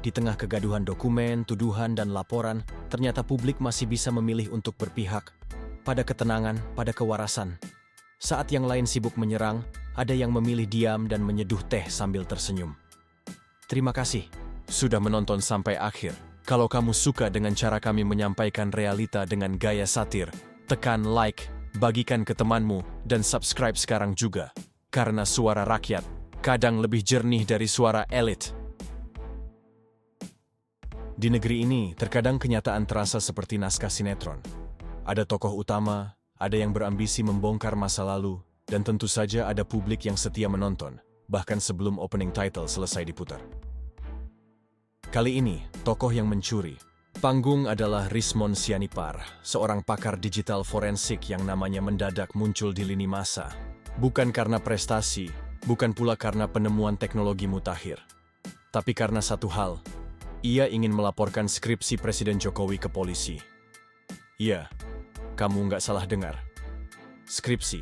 Di tengah kegaduhan dokumen, tuduhan, dan laporan, ternyata publik masih bisa memilih untuk berpihak pada ketenangan, pada kewarasan. Saat yang lain sibuk menyerang, ada yang memilih diam dan menyeduh teh sambil tersenyum. Terima kasih sudah menonton sampai akhir. Kalau kamu suka dengan cara kami menyampaikan realita dengan gaya satir, tekan like, bagikan ke temanmu, dan subscribe sekarang juga. Karena suara rakyat kadang lebih jernih dari suara elit. Di negeri ini, terkadang kenyataan terasa seperti naskah sinetron. Ada tokoh utama, ada yang berambisi membongkar masa lalu, dan tentu saja ada publik yang setia menonton, bahkan sebelum opening title selesai diputar. Kali ini, tokoh yang mencuri panggung adalah Rismon Sianipar, seorang pakar digital forensik yang namanya mendadak muncul di lini masa. Bukan karena prestasi, bukan pula karena penemuan teknologi mutakhir. Tapi karena satu hal, ia ingin melaporkan skripsi Presiden Jokowi ke polisi. Iya, kamu nggak salah dengar. Skripsi.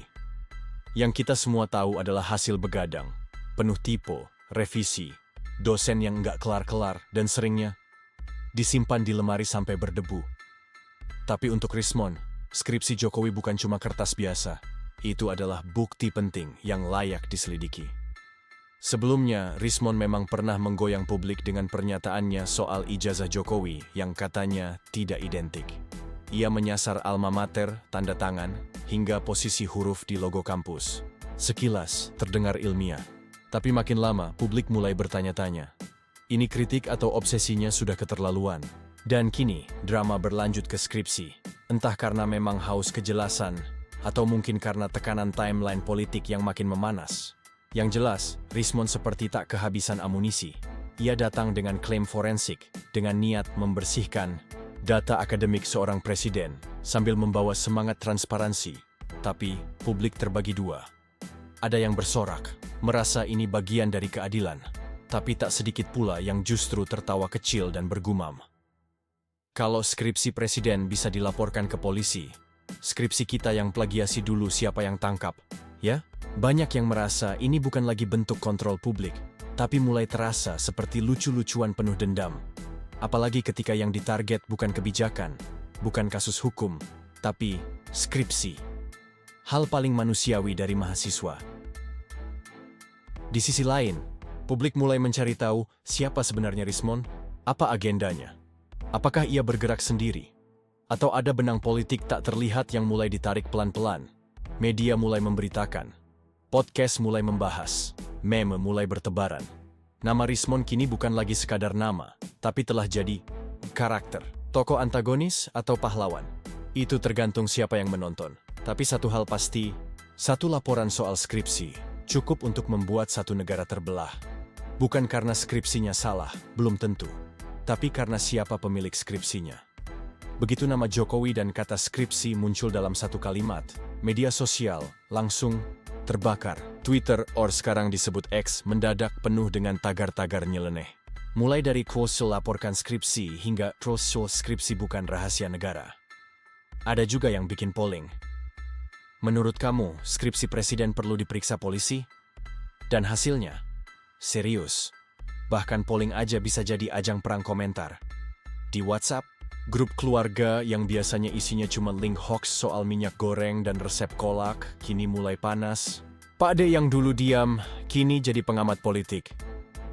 Yang kita semua tahu adalah hasil begadang, penuh typo, revisi, dosen yang nggak kelar-kelar, dan seringnya disimpan di lemari sampai berdebu. Tapi untuk Rismon, skripsi Jokowi bukan cuma kertas biasa. Itu adalah bukti penting yang layak diselidiki. Sebelumnya, Rismon memang pernah menggoyang publik dengan pernyataannya soal ijazah Jokowi yang katanya tidak identik. Ia menyasar alma mater, tanda tangan, hingga posisi huruf di logo kampus. Sekilas, terdengar ilmiah. Tapi makin lama, publik mulai bertanya-tanya. Ini kritik atau obsesinya sudah keterlaluan. Dan kini, drama berlanjut ke skripsi. Entah karena memang haus kejelasan, atau mungkin karena tekanan timeline politik yang makin memanas. Yang jelas, Rismon seperti tak kehabisan amunisi. Ia datang dengan klaim forensik, dengan niat membersihkan data akademik seorang presiden, sambil membawa semangat transparansi. Tapi, publik terbagi dua. Ada yang bersorak, merasa ini bagian dari keadilan. Tapi tak sedikit pula yang justru tertawa kecil dan bergumam. Kalau skripsi presiden bisa dilaporkan ke polisi, skripsi kita yang plagiasi dulu siapa yang tangkap, ya? Banyak yang merasa ini bukan lagi bentuk kontrol publik, tapi mulai terasa seperti lucu-lucuan penuh dendam. Apalagi ketika yang ditarget bukan kebijakan, bukan kasus hukum, tapi skripsi. Hal paling manusiawi dari mahasiswa. Di sisi lain, publik mulai mencari tahu siapa sebenarnya Rismon, apa agendanya. Apakah ia bergerak sendiri? Atau ada benang politik tak terlihat yang mulai ditarik pelan-pelan? Media mulai memberitakan. Podcast mulai membahas, meme mulai bertebaran. Nama Rismon kini bukan lagi sekadar nama, tapi telah jadi karakter, tokoh antagonis atau pahlawan. Itu tergantung siapa yang menonton. Tapi satu hal pasti, satu laporan soal skripsi cukup untuk membuat satu negara terbelah. Bukan karena skripsinya salah, belum tentu, tapi karena siapa pemilik skripsinya. Begitu nama Jokowi dan kata skripsi muncul dalam satu kalimat, media sosial langsung terbakar. Twitter, or sekarang disebut X, mendadak penuh dengan tagar-tagar nyeleneh. Mulai dari Quosil laporkan skripsi hingga Quosil skripsi bukan rahasia negara. Ada juga yang bikin polling. Menurut kamu, skripsi presiden perlu diperiksa polisi? Dan hasilnya? Serius. Bahkan polling aja bisa jadi ajang perang komentar. Di WhatsApp, grup keluarga yang biasanya isinya cuma link hoax soal minyak goreng dan resep kolak, kini mulai panas. Pak D yang dulu diam, kini jadi pengamat politik.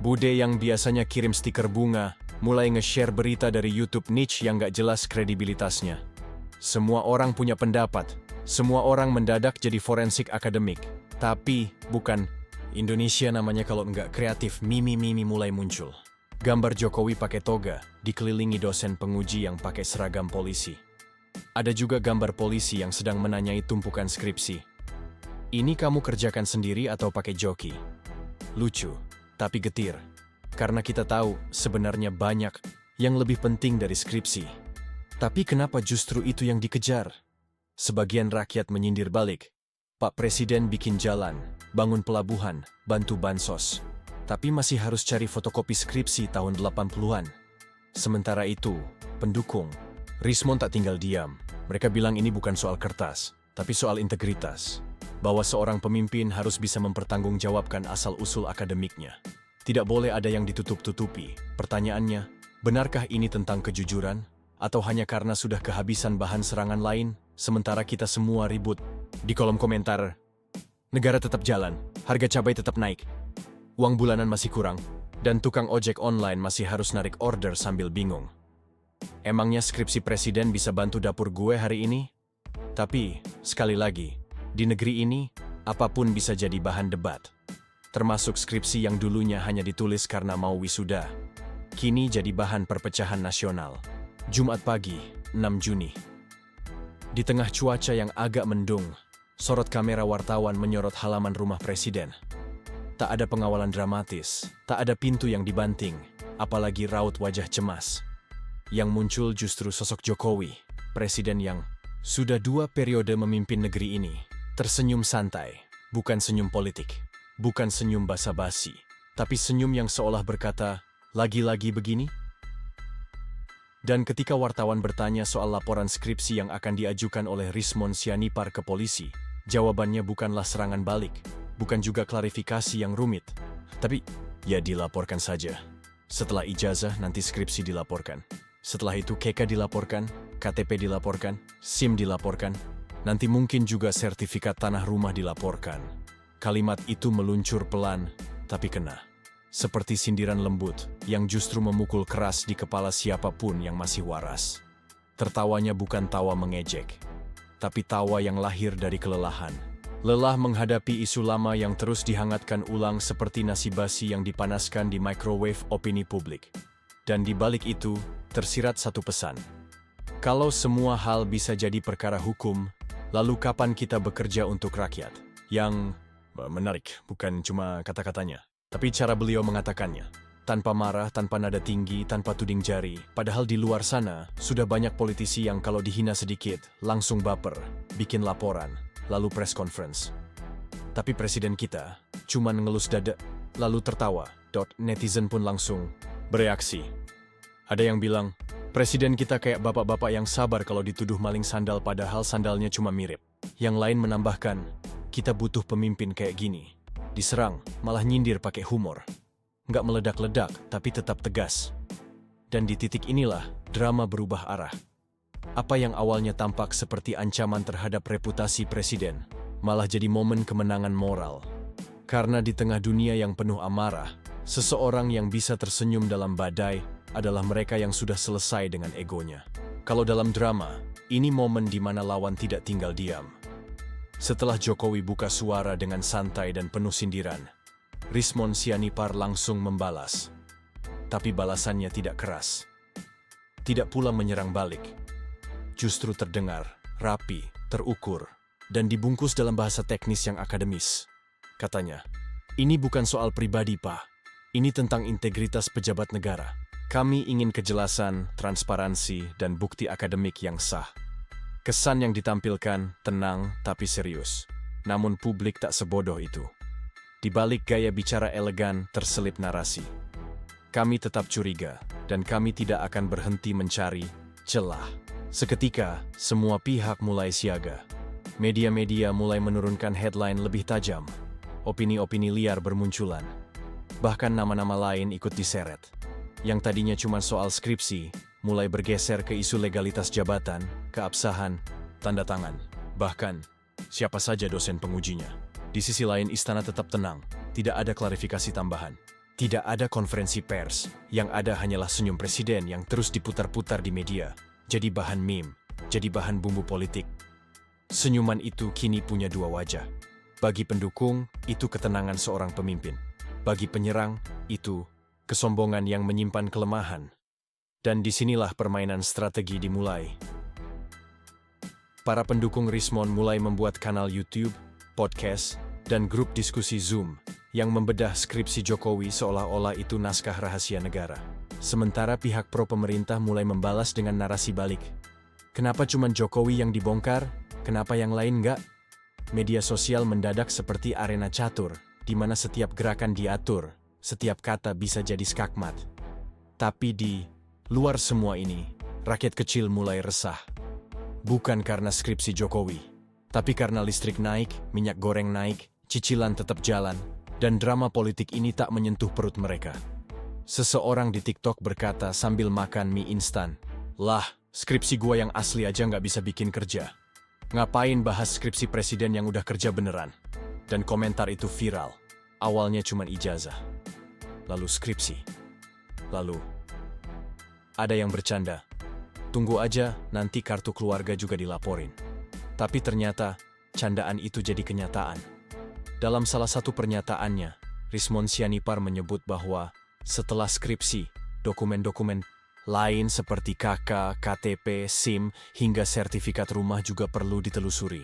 Bude yang biasanya kirim stiker bunga, mulai nge-share berita dari YouTube niche yang gak jelas kredibilitasnya. Semua orang punya pendapat, semua orang mendadak jadi forensik akademik. Tapi, bukan Indonesia namanya kalau nggak kreatif, mimi-mimi mulai muncul. Gambar Jokowi pakai toga, dikelilingi dosen penguji yang pakai seragam polisi. Ada juga gambar polisi yang sedang menanyai tumpukan skripsi. Ini kamu kerjakan sendiri atau pakai joki? Lucu, tapi getir. Karena kita tahu sebenarnya banyak yang lebih penting dari skripsi. Tapi kenapa justru itu yang dikejar? Sebagian rakyat menyindir balik. Pak Presiden bikin jalan, bangun pelabuhan, bantu bansos. Tapi masih harus cari fotokopi skripsi tahun 80-an. Sementara itu, pendukung Rismon tak tinggal diam. Mereka bilang ini bukan soal kertas, tapi soal integritas. Bahwa seorang pemimpin harus bisa mempertanggungjawabkan asal-usul akademiknya. Tidak boleh ada yang ditutup-tutupi. Pertanyaannya, benarkah ini tentang kejujuran? Atau hanya karena sudah kehabisan bahan serangan lain, sementara kita semua ribut? Di kolom komentar, negara tetap jalan, harga cabai tetap naik, uang bulanan masih kurang, dan tukang ojek online masih harus narik order sambil bingung. Emangnya skripsi presiden bisa bantu dapur gue hari ini? Tapi, sekali lagi, di negeri ini, apapun bisa jadi bahan debat. Termasuk skripsi yang dulunya hanya ditulis karena mau wisuda. Kini jadi bahan perpecahan nasional. Jumat pagi, 6 Juni. Di tengah cuaca yang agak mendung, sorot kamera wartawan menyorot halaman rumah presiden. Tak ada pengawalan dramatis, tak ada pintu yang dibanting, apalagi raut wajah cemas. Yang muncul justru sosok Jokowi, presiden yang sudah 2 periode memimpin negeri ini. Tersenyum santai, bukan senyum politik. Bukan senyum basa-basi, tapi senyum yang seolah berkata, lagi-lagi begini? Dan ketika wartawan bertanya soal laporan skripsi yang akan diajukan oleh Rismon Sianipar ke polisi, jawabannya bukanlah serangan balik, bukan juga klarifikasi yang rumit, tapi ya dilaporkan saja. Setelah ijazah nanti skripsi dilaporkan. Setelah itu KK dilaporkan, KTP dilaporkan, SIM dilaporkan, nanti mungkin juga sertifikat tanah rumah dilaporkan. Kalimat itu meluncur pelan, tapi kena. Seperti sindiran lembut yang justru memukul keras di kepala siapapun yang masih waras. Tertawanya bukan tawa mengejek, tapi tawa yang lahir dari kelelahan. Lelah menghadapi isu lama yang terus dihangatkan ulang seperti nasi basi yang dipanaskan di microwave opini publik. Dan di balik itu, tersirat satu pesan. Kalau semua hal bisa jadi perkara hukum, lalu kapan kita bekerja untuk rakyat? Yang menarik, bukan cuma kata-katanya, tapi cara beliau mengatakannya. Tanpa marah, tanpa nada tinggi, tanpa tuding jari. Padahal di luar sana, sudah banyak politisi yang kalau dihina sedikit, langsung baper, bikin laporan, lalu press conference. Tapi presiden kita, cuman ngelus dada, lalu tertawa. Netizen pun langsung bereaksi. Ada yang bilang, presiden kita kayak bapak-bapak yang sabar kalau dituduh maling sandal padahal sandalnya cuma mirip. Yang lain menambahkan, kita butuh pemimpin kayak gini. Diserang, malah nyindir pakai humor. Nggak meledak-ledak, tapi tetap tegas. Dan di titik inilah, drama berubah arah. Apa yang awalnya tampak seperti ancaman terhadap reputasi presiden, malah jadi momen kemenangan moral. Karena di tengah dunia yang penuh amarah, seseorang yang bisa tersenyum dalam badai adalah mereka yang sudah selesai dengan egonya. Kalau dalam drama, ini momen di mana lawan tidak tinggal diam. Setelah Jokowi buka suara dengan santai dan penuh sindiran, Rismon Sianipar langsung membalas. Tapi balasannya tidak keras. Tidak pula menyerang balik. Justru terdengar, rapi, terukur, dan dibungkus dalam bahasa teknis yang akademis. Katanya, ini bukan soal pribadi, Pak. Ini tentang integritas pejabat negara. Kami ingin kejelasan, transparansi, dan bukti akademik yang sah. Kesan yang ditampilkan tenang tapi serius. Namun publik tak sebodoh itu. Di balik gaya bicara elegan terselip narasi. Kami tetap curiga, dan kami tidak akan berhenti mencari celah. Seketika, semua pihak mulai siaga. Media-media mulai menurunkan headline lebih tajam. Opini-opini liar bermunculan. Bahkan nama-nama lain ikut diseret. Yang tadinya cuma soal skripsi, mulai bergeser ke isu legalitas jabatan, keabsahan, tanda tangan. Bahkan, siapa saja dosen pengujinya. Di sisi lain istana tetap tenang, tidak ada klarifikasi tambahan. Tidak ada konferensi pers, yang ada hanyalah senyum presiden yang terus diputar-putar di media. Jadi bahan meme, jadi bahan bumbu politik. Senyuman itu kini punya 2 wajah. Bagi pendukung, itu ketenangan seorang pemimpin. Bagi penyerang, itu kesombongan yang menyimpan kelemahan. Dan disinilah permainan strategi dimulai. Para pendukung Rismon mulai membuat kanal YouTube, podcast, dan grup diskusi Zoom yang membedah skripsi Jokowi seolah-olah itu naskah rahasia negara. Sementara pihak pro pemerintah mulai membalas dengan narasi balik. Kenapa cuma Jokowi yang dibongkar? Kenapa yang lain enggak? Media sosial mendadak seperti arena catur, di mana setiap gerakan diatur, setiap kata bisa jadi skakmat. Tapi di luar semua ini, rakyat kecil mulai resah. Bukan karena skripsi Jokowi, tapi karena listrik naik, minyak goreng naik, cicilan tetap jalan, Dan drama politik ini tak menyentuh perut mereka. Seseorang di TikTok berkata sambil makan mie instan, "Lah, skripsi gua yang asli aja nggak bisa bikin kerja. Ngapain bahas skripsi presiden yang udah kerja beneran?" Dan komentar itu viral. Awalnya cuma ijazah. Lalu skripsi. Lalu ada yang bercanda, "Tunggu aja, nanti kartu keluarga juga dilaporin." Tapi ternyata, candaan itu jadi kenyataan. Dalam salah satu pernyataannya, Rismon Sianipar menyebut bahwa setelah skripsi, dokumen-dokumen lain seperti KK, KTP, SIM, hingga sertifikat rumah juga perlu ditelusuri.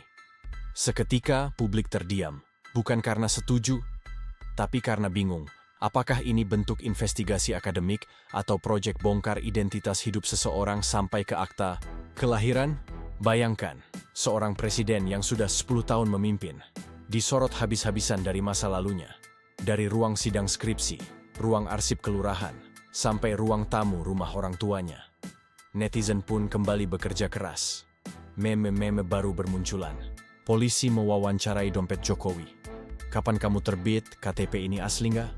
Seketika publik terdiam, bukan karena setuju, tapi karena bingung. Apakah ini bentuk investigasi akademik atau proyek bongkar identitas hidup seseorang sampai ke akta kelahiran? Bayangkan, seorang presiden yang sudah 10 tahun memimpin, disorot habis-habisan dari masa lalunya. Dari ruang sidang skripsi, ruang arsip kelurahan, sampai ruang tamu rumah orang tuanya. Netizen pun kembali bekerja keras. Meme-meme baru bermunculan. Polisi mewawancarai dompet Jokowi. "Kapan kamu terbit, KTP ini asli nggak?"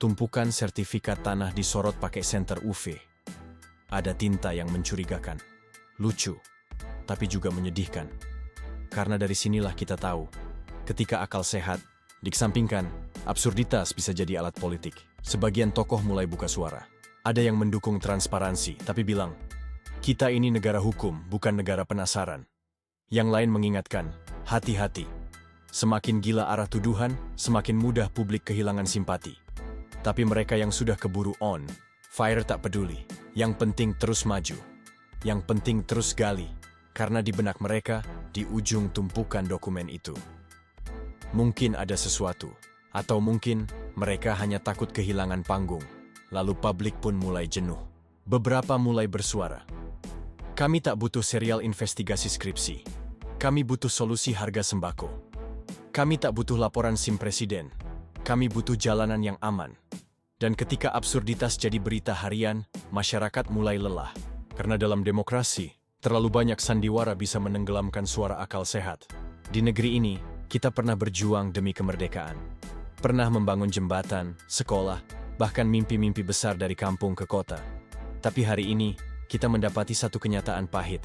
Tumpukan sertifikat tanah disorot pakai senter UV. Ada tinta yang mencurigakan. Lucu, tapi juga menyedihkan. Karena dari sinilah kita tahu, ketika akal sehat dikesampingkan, absurditas bisa jadi alat politik. Sebagian tokoh mulai buka suara. Ada yang mendukung transparansi, tapi bilang, "Kita ini negara hukum, bukan negara penasaran." Yang lain mengingatkan, hati-hati. Semakin gila arah tuduhan, semakin mudah publik kehilangan simpati. Tapi mereka yang sudah keburu on, fire tak peduli. Yang penting terus maju. Yang penting terus gali. Karena di benak mereka, di ujung tumpukan dokumen itu, mungkin ada sesuatu, atau mungkin mereka hanya takut kehilangan panggung. Lalu publik pun mulai jenuh. Beberapa mulai bersuara, "Kami tak butuh serial investigasi skripsi. Kami butuh solusi harga sembako. Kami tak butuh laporan SIM presiden. Kami butuh jalanan yang aman." Dan ketika absurditas jadi berita harian, masyarakat mulai lelah. Karena dalam demokrasi, terlalu banyak sandiwara bisa menenggelamkan suara akal sehat. Di negeri ini, kita pernah berjuang demi kemerdekaan. Pernah membangun jembatan, sekolah, bahkan mimpi-mimpi besar dari kampung ke kota. Tapi hari ini, kita mendapati satu kenyataan pahit.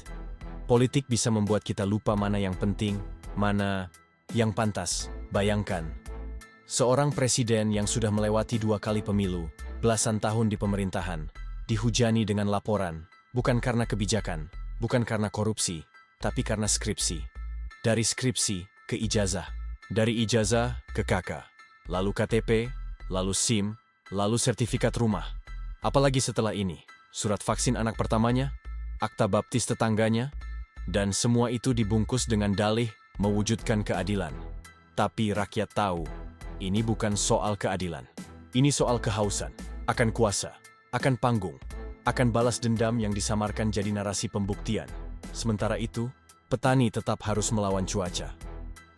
Politik bisa membuat kita lupa mana yang penting, mana yang pantas. Bayangkan, seorang presiden yang sudah melewati 2 kali pemilu, belasan tahun di pemerintahan, dihujani dengan laporan, bukan karena kebijakan, bukan karena korupsi, tapi karena skripsi. Dari skripsi ke ijazah, dari ijazah ke KK, lalu KTP, lalu SIM, lalu sertifikat rumah. Apalagi setelah ini, surat vaksin anak pertamanya, akta baptis tetangganya, dan semua itu dibungkus dengan dalih mewujudkan keadilan. Tapi rakyat tahu, ini bukan soal keadilan. Ini soal kehausan, akan kuasa, akan panggung, akan balas dendam yang disamarkan jadi narasi pembuktian. Sementara itu, petani tetap harus melawan cuaca.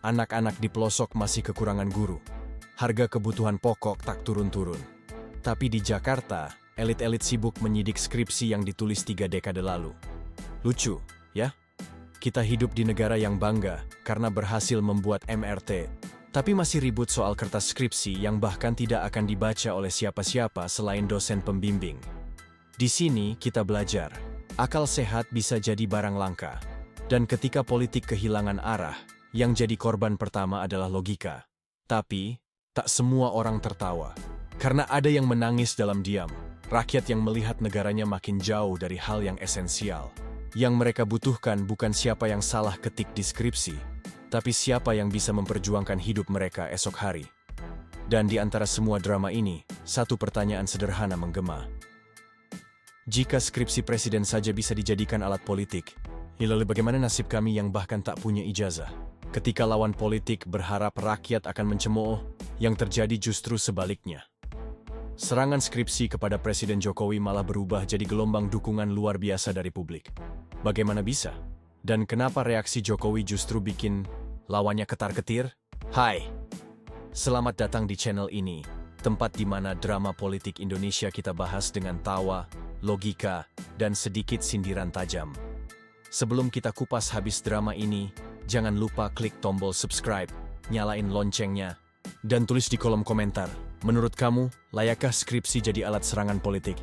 Anak-anak di pelosok masih kekurangan guru. Harga kebutuhan pokok tak turun-turun. Tapi di Jakarta, elit-elit sibuk menyidik skripsi yang ditulis 3 dekade lalu. Lucu, ya? Kita hidup di negara yang bangga karena berhasil membuat MRT, tapi masih ribut soal kertas skripsi yang bahkan tidak akan dibaca oleh siapa-siapa selain dosen pembimbing. Di sini kita belajar, akal sehat bisa jadi barang langka. Dan ketika politik kehilangan arah, yang jadi korban pertama adalah logika. Tapi, tak semua orang tertawa. Karena ada yang menangis dalam diam. Rakyat yang melihat negaranya makin jauh dari hal yang esensial. Yang mereka butuhkan bukan siapa yang salah ketik di skripsi, tapi siapa yang bisa memperjuangkan hidup mereka esok hari. Dan di antara semua drama ini, satu pertanyaan sederhana menggema. Jika skripsi presiden saja bisa dijadikan alat politik, lalu bagaimana nasib kami yang bahkan tak punya ijazah? Ketika lawan politik berharap rakyat akan mencemooh, yang terjadi justru sebaliknya. Serangan skripsi kepada Presiden Jokowi malah berubah jadi gelombang dukungan luar biasa dari publik. Bagaimana bisa? Dan kenapa reaksi Jokowi justru bikin lawannya ketar-ketir? Hai, selamat datang di channel ini, tempat di mana drama politik Indonesia kita bahas dengan tawa, logika, dan sedikit sindiran tajam. Sebelum kita kupas habis drama ini, jangan lupa klik tombol subscribe, nyalain loncengnya, Dan tulis di kolom komentar, menurut kamu, layakkah skripsi jadi alat serangan politik?